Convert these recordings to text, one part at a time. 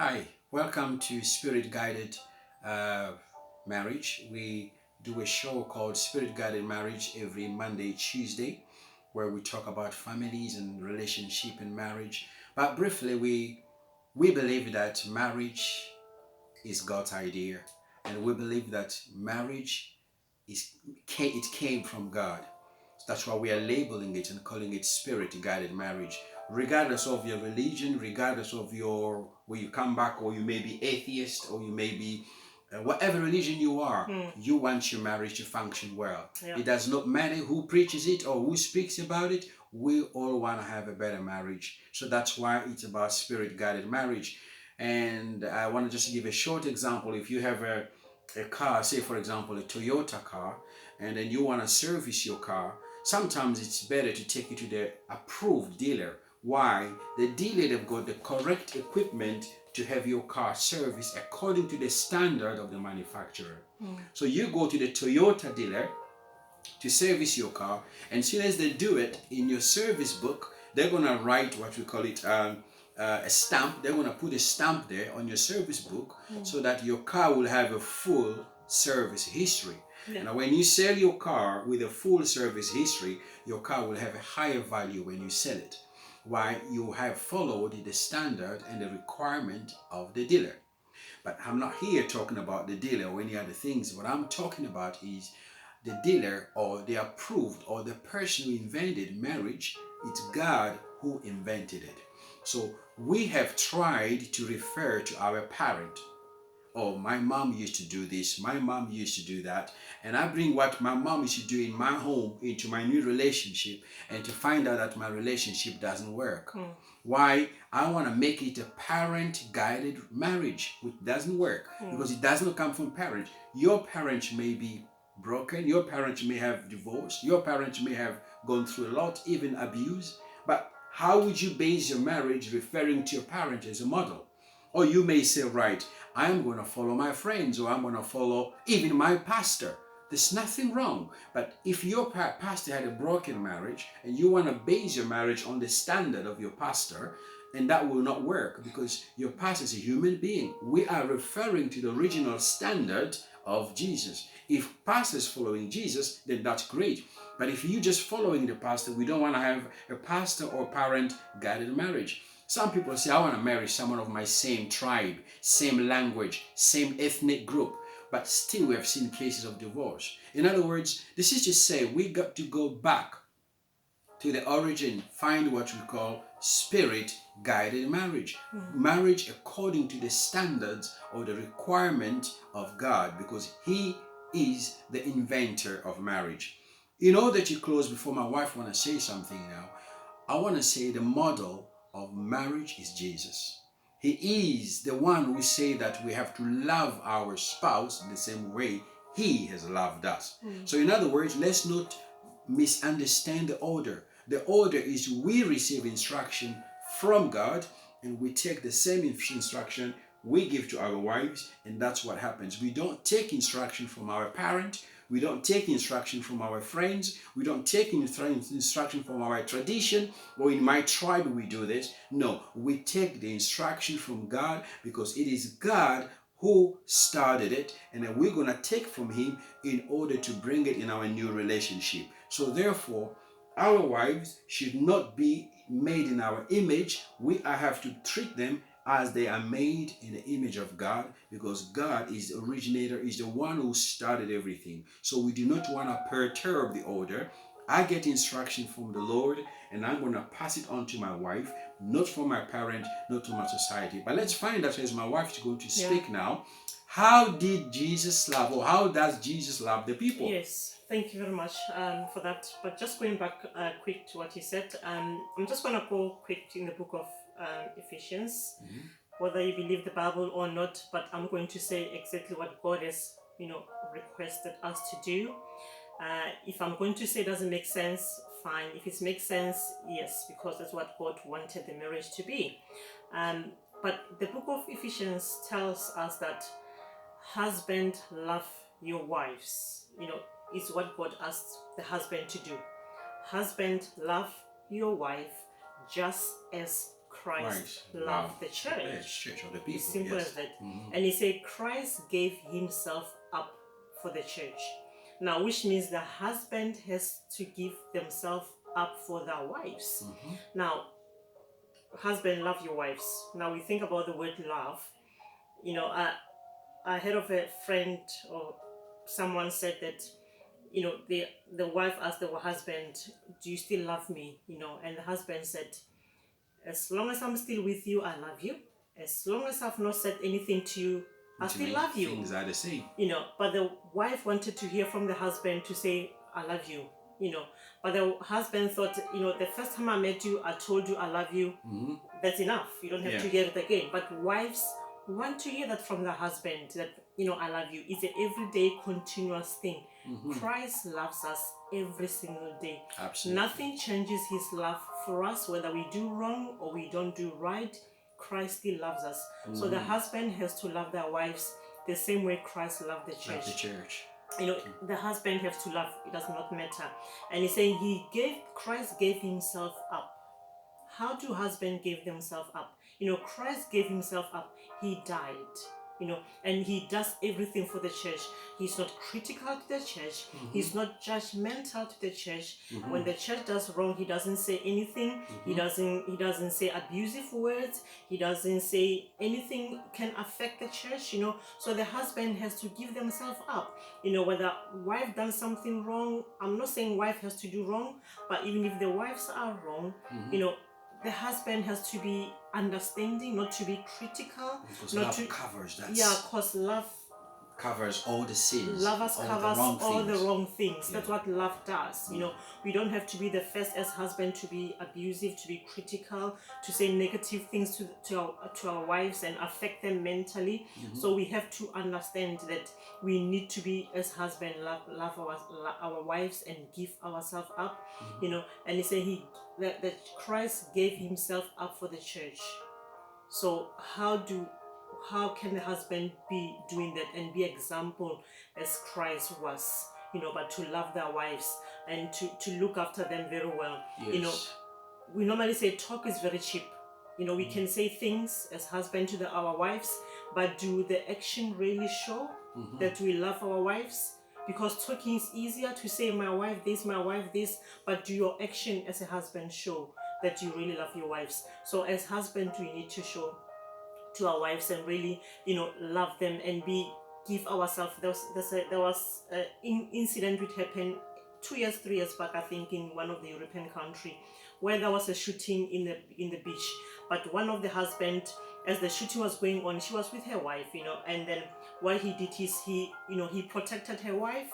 Hi, welcome to Spirit Guided uh, Marriage. We do a show called Spirit Guided Marriage every Monday, Tuesday, where we talk about families and relationship and marriage. But briefly, we believe that marriage is God's idea, and we believe that marriage it came from God. That's why we are labeling it and calling it spirit guided marriage. Regardless of your religion, regardless of your where you come back, or you may be atheist, or you may be whatever religion you are, you want your marriage to function well. Yeah. It does not matter who preaches it or who speaks about it. We all want to have a better marriage. So that's why it's about spirit guided marriage. And I want to just give a short example. If you have a car, say for example a Toyota car, and then you want to service your car, sometimes it's better to take it to the approved dealer. Why? The dealer, they've got the correct equipment to have your car serviced according to the standard of the manufacturer. So you go to the Toyota dealer to service your car, and as soon as they do it in your service book, they're gonna write what we call it a stamp. They're gonna put a stamp there on your service book so that your car will have a full service history. Yeah. Now, when you sell your car with a full service history, your car will have a higher value when you sell it. Why? You have followed the standard and the requirement of the dealer. But I'm not here talking about the dealer or any other things. What I'm talking about is the dealer or the approved or the person who invented marriage. It's God who invented it. So we have tried to refer to our parent. Oh, my mom used to do this, my mom used to do that. And I bring what my mom used to do in my home into my new relationship, and to find out that my relationship doesn't work. Why? I want to make it a parent guided marriage, which doesn't work because it does not come from parents. Your parents may be broken, your parents may have divorced, your parents may have gone through a lot, even abuse. But how would you base your marriage referring to your parent as a model? Or you may say, right, I'm going to follow my friends, or I'm going to follow even my pastor. There's nothing wrong. But if your pastor had a broken marriage and you want to base your marriage on the standard of your pastor, and that will not work because your pastor is a human being. We are referring to the original standard of Jesus. If pastor is following Jesus, then that's great. But if you just following the pastor, we don't want to have a pastor or parent guided marriage. Some people say, I want to marry someone of my same tribe, same language, same ethnic group. But still, we have seen cases of divorce. In other words, this is to say we got to go back to the origin, find what we call spirit guided marriage. Marriage according to the standards or the requirement of God, because He is the inventor of marriage. In order to close, before my wife want to say something now, I want to say the model of marriage is Jesus. He is the one who say that we have to love our spouse in the same way He has loved us. So in other words, let's not misunderstand the order. The order is we receive instruction from God, and we take the same instruction we give to our wives, and that's what happens. We don't take instruction from our parent, we don't take instruction from our friends, we don't take instruction from our tradition, or in my tribe we do this. No, we take the instruction from God, because it is God who started it, and then we're going to take from Him in order to bring it in our new relationship. So therefore, our wives should not be made in our image. We have to treat them as they are made in the image of God, because God is the originator, is the one who started everything. So we do not want to perturb the order. I get instruction from the Lord, and I'm going to pass it on to my wife, not from my parent, not to my society. But let's find out, as my wife is going to speak now, how did Jesus love, or how does Jesus love the people? Yes, thank you very much for that. But just going back quick to what you said, I'm just going to go quick in the book of Ephesians, whether you believe the Bible or not, but I'm going to say exactly what God has, requested us to do. If I'm going to say it doesn't make sense, fine. If it makes sense, yes, because that's what God wanted the marriage to be. But the book of Ephesians tells us that husband, love your wives. Is what God asked the husband to do. Husband, love your wife just as Christ Right. loved Wow. the church. Church or the people. It's simple Yes. as that. And he said Christ gave himself up for the church. Now, which means the husband has to give themselves up for their wives. Now, husband, love your wives. Now we think about the word love. You know, I heard of a friend or someone said that, you know, the wife asked the husband, do you still love me? You know, and the husband said, as long as I'm still with you, I love you. As long as I've not said anything to you, I still love you. Things are the same. You know, but the wife wanted to hear from the husband to say, I love you. You know, but the husband thought, you know, the first time I met you, I told you I love you. That's enough. You don't have to hear it again. But wives want to hear that from the husband, that, you know, I love you. It's an everyday, continuous thing. Christ loves us every single day. Absolutely. Nothing changes his love for us, whether we do wrong or we don't do right. Christ still loves us. So the husband has to love their wives the same way Christ loved the church. Love the church. You know, the husband has to love. It does not matter. And he's saying Christ gave himself up. How do husbands give themselves up? You know, Christ gave himself up. He died. You know, and he does everything for the church. He's not critical to the church. He's not judgmental to the church. When the church does wrong, he doesn't say anything. He doesn't say abusive words. He doesn't say anything can affect the church, you know. So the husband has to give themselves up. You know, whether wife done something wrong, I'm not saying wife has to do wrong, but even if the wives are wrong, you know, the husband has to be understanding, not to be critical. Because not love to covers that. Yeah, because love Covers all the sins. Love us covers all the wrong things. Yeah. That's what love does. You know, we don't have to be the first as husband to be abusive, to be critical, to say negative things to our wives and affect them mentally. So we have to understand that we need to be as husband love our wives and give ourselves up. You know, and he said that Christ gave himself up for the church. So how can the husband be doing that and be example as Christ was, you know, but to love their wives and to look after them very well. Yes. You know, we normally say talk is very cheap. You know, we can say things as husband to our wives, but do the action really show that we love our wives? Because talking is easier to say my wife this, but do your action as a husband show that you really love your wives? So as husband, we need to show to our wives and really, you know, love them and give ourselves. There was an incident which happened 3 years back, I think, in one of the European country, where there was a shooting in the beach. But one of the husband, as the shooting was going on, she was with her wife, you know, and then what he did is he protected her wife,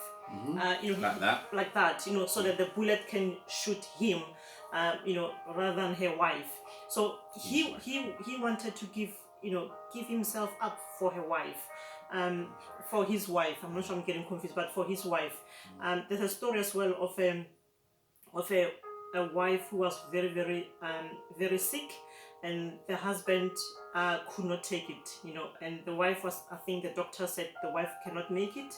you know, like that, you know, so that the bullet can shoot him, you know, rather than her wife. So he wanted to give himself up for her wife, for his wife. I'm not sure I'm getting confused, but for his wife. There's a story as well of a wife who was very, very, very sick, and the husband could not take it, you know, and the wife was, I think the doctor said the wife cannot make it.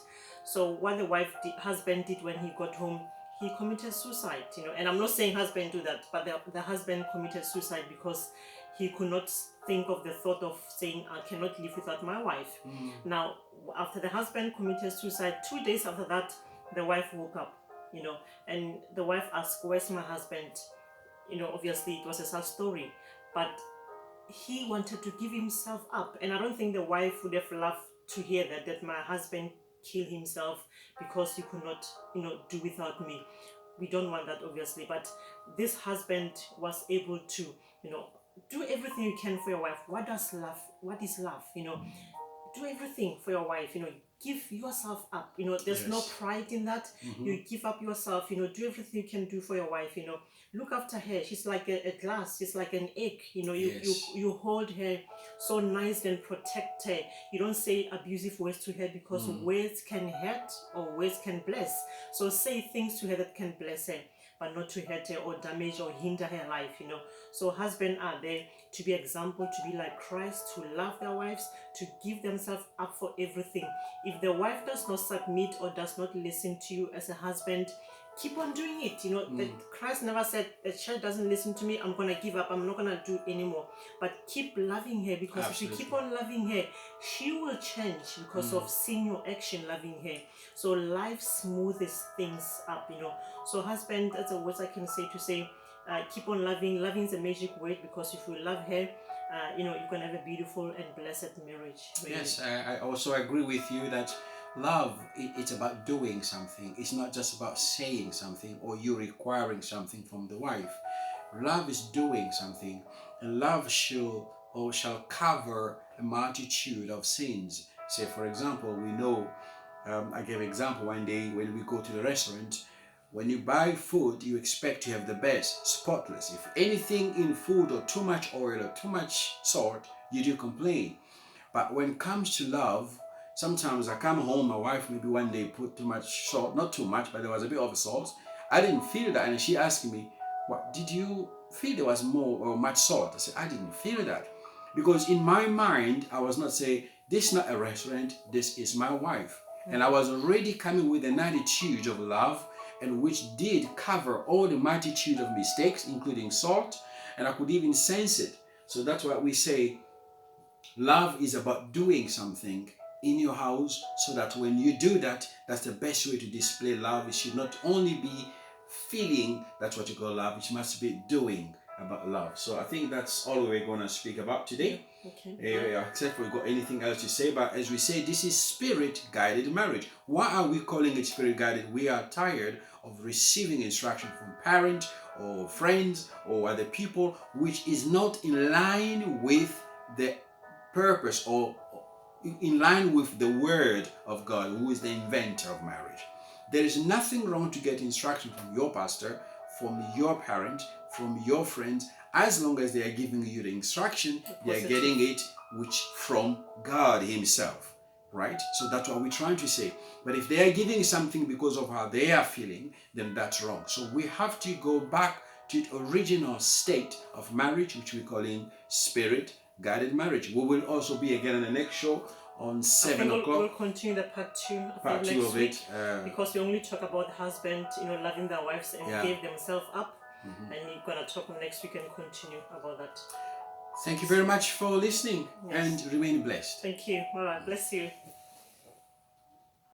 So what the husband did when he got home, he committed suicide, you know. And I'm not saying husband do that, but the husband committed suicide because he could not think of the thought of saying, I cannot live without my wife. Now, after the husband committed suicide, 2 days after that, the wife woke up, you know, and the wife asked, where's my husband? You know, obviously it was a sad story, but he wanted to give himself up. And I don't think the wife would have loved to hear that my husband killed himself because he could not, you know, do without me. We don't want that, obviously, but this husband was able to, you know, do everything you can for your wife. What is love? You know, do everything for your wife, you know, give yourself up, you know, there's no pride in that. You give up yourself, you know, do everything you can do for your wife, you know, look after her. She's like a glass, she's like an egg, you know, you hold her so nice and protect her. You don't say abusive words to her, because words can hurt or words can bless. So say things to her that can bless her, but not to hurt her or damage or hinder her life, you know. So husbands are there to be example, to be like Christ, to love their wives, to give themselves up for everything. If the wife does not submit or does not listen to you as a husband, keep on doing it. You know, that Christ never said, the child doesn't listen to me, I'm going to give up, I'm not going to do anymore. But keep loving her, because Absolutely. if you keep on loving her, she will change because of seeing your action loving her. So life smoothes things up, you know. So husband, that's the words I can say to say, keep on loving. Loving is a magic word, because if you love her, you know, you can have a beautiful and blessed marriage. Really. Yes, I also agree with you that love, it's about doing something. It's not just about saying something or you requiring something from the wife. Love is doing something, and love shall cover a multitude of sins. Say, for example, we know, I gave an example one day when we go to the restaurant. When you buy food, you expect to have the best, spotless. If anything in food or too much oil or too much salt, you do complain. But when it comes to love, sometimes I come home, my wife maybe one day put too much salt, not too much, but there was a bit of salt. I didn't feel that, and she asked me, "What did you feel there was more or much salt?" I said, "I didn't feel that." Because in my mind, I was not saying, this is not a restaurant, this is my wife. And I was already coming with an attitude of love, and which did cover all the multitude of mistakes, including salt, and I could even sense it. So that's why we say, love is about doing something in your house, so that when you do that, that's the best way to display love. It should not only be feeling, that's what you call love, it must be doing about love. So I think that's all we're going to speak about today. Okay. Except for we got anything else to say, but as we say, this is spirit-guided marriage. Why are we calling it spirit-guided? We are tired of receiving instruction from parents or friends or other people which is not in line with the purpose or in line with the word of God, who is the inventor of marriage. There is nothing wrong to get instruction from your pastor, from your parent, from your friends, as long as they are giving you the instruction, they are getting it which from God himself, right? So that's what we're trying to say. But if they are giving something because of how they are feeling, then that's wrong. So we have to go back to the original state of marriage, which we call in spirit-guided marriage. We will also be again in the next show on 7 o'clock. We'll continue the part two of week, it. because we only talk about husband, you know, loving their wives and gave themselves up. And we're gonna talk next week and continue about that. Thank you very much for listening, and remain blessed. Thank you. All right, bless you.